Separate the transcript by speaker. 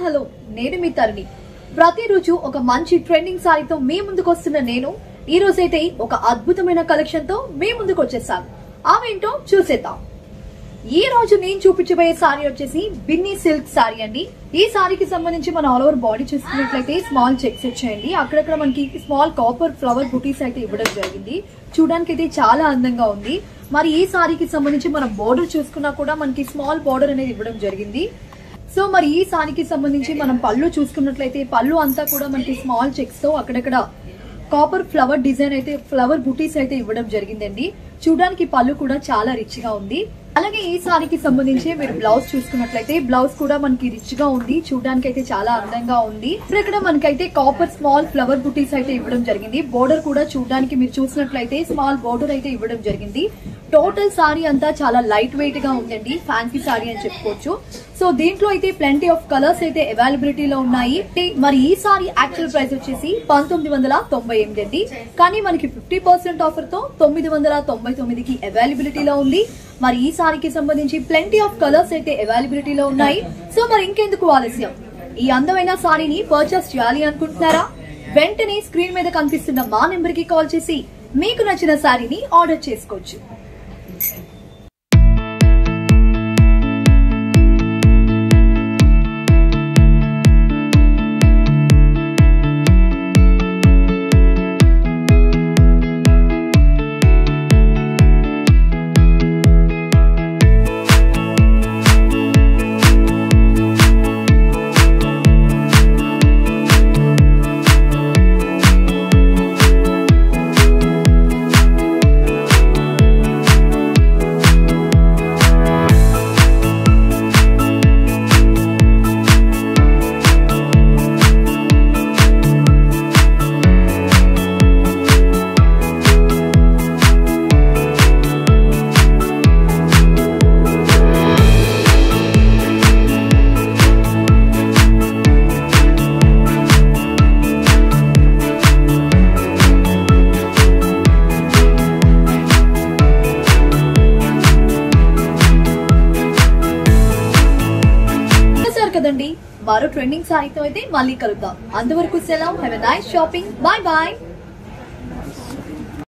Speaker 1: Hello నేను మీ తరుణి. ప్రతిరోజు ఒక మంచి ట్రెండింగ్ సారీతో మీ ముందుకు వస్తున్న నేను ఈ రోజైతే ఒక అద్భుతమైన కలెక్షన్ తో మీ ముందుకు వచ్చేసాను. అవేంటో చూసేద్దాం. ఈ రోజు నేను చూపించబోయే సారీ వచ్చేసి బిన్నీ సిల్క్ సారీ అండి. ఈ సారీకి సంబంధించి మన ఆల్ ఓవర్ బాడీ చూసుకున్నట్లయితే స్మాల్ చెక్స్ వచ్చాయండి. అక్కడక్కడ మనకి స్మాల్ కాపర్ ఫ్లవర్ బుటీస్ అయితే ఇవ్వడం జరిగింది. చూడడానికి అయితే చాలా అందంగా ఉంది. మరి ఈ సారీకి సంబంధించి మనం బోర్డర్ చూసుకున్నా కూడా మనకి స్మాల్ బోర్డర్ అనేది ఇవ్వడం జరిగింది. సో మరి ఈ సారీకి సంబంధించి మనం పళ్ళు చూసుకున్నట్లయితే పళ్ళు అంతా కూడా మనకి స్మాల్ చెక్స్ తో అక్కడక్కడ కాపర్ ఫ్లవర్ డిజైన్ అయితే ఫ్లవర్ బుటీస్ అయితే ఇవ్వడం జరిగిందండి. చూడడానికి పళ్ళు కూడా చాలా రిచ్ గా ఉంది. అలాగే ఈ సారీకి సంబంధించి మీరు బ్లౌజ్ చూసుకున్నట్లయితే బ్లౌజ్ కూడా మనకి రిచ్ గా ఉంది. చూడడానికి అయితే చాలా అందంగా ఉంది. ఇక్కడ మనకైతే కాపర్ స్మాల్ ఫ్లవర్ బుటీస్ అయితే ఇవ్వడం జరిగింది. బోర్డర్ కూడా చూడడానికి మీరు చూసినట్లయితే స్మాల్ బోర్డర్ అయితే ఇవ్వడం జరిగింది. టోటల్ సారీ అంతా చాలా లైట్ వెయిట్ గా ఉందండి. ఫ్యాన్సీ సారీ అని చెప్పుకోవచ్చు. సో దీంట్లో అయితే ప్లెంటీ ఆఫ్ కలర్స్ అయితే అవైలబిలిటీలో ఉన్నాయి. మరి ఈ సారీ యాక్చువల్ ప్రైస్ వచ్చేసి 1998 అండి. కానీ మనకి 50% ఆఫర్ తో 999కి అవైలబిలిటీలో ఉంది. మరి ఈ సారీకి సంబంధించి ప్లెంటీ ఆఫ్ కలర్స్ అయితే అవైలబిలిటీలో ఉన్నాయి. సో మరి ఇంకెందుకు ఆలస్యం, ఈ అందమైన సారీని పర్చేస్ చేయాలి అనుకుంటున్నారా? వెంటనే స్క్రీన్ మీద కనిపిస్తున్న మా నెంబర్ కి కాల్ చేసి మీకు నచ్చిన సారీని ఆర్డర్ చేసుకోవచ్చు. కదండి, మరో ట్రెండింగ్ సారీతో అయితే మళ్ళీ కలుద్దాం. అంతవరకు సెలవు. Have a nice shopping. Bye bye.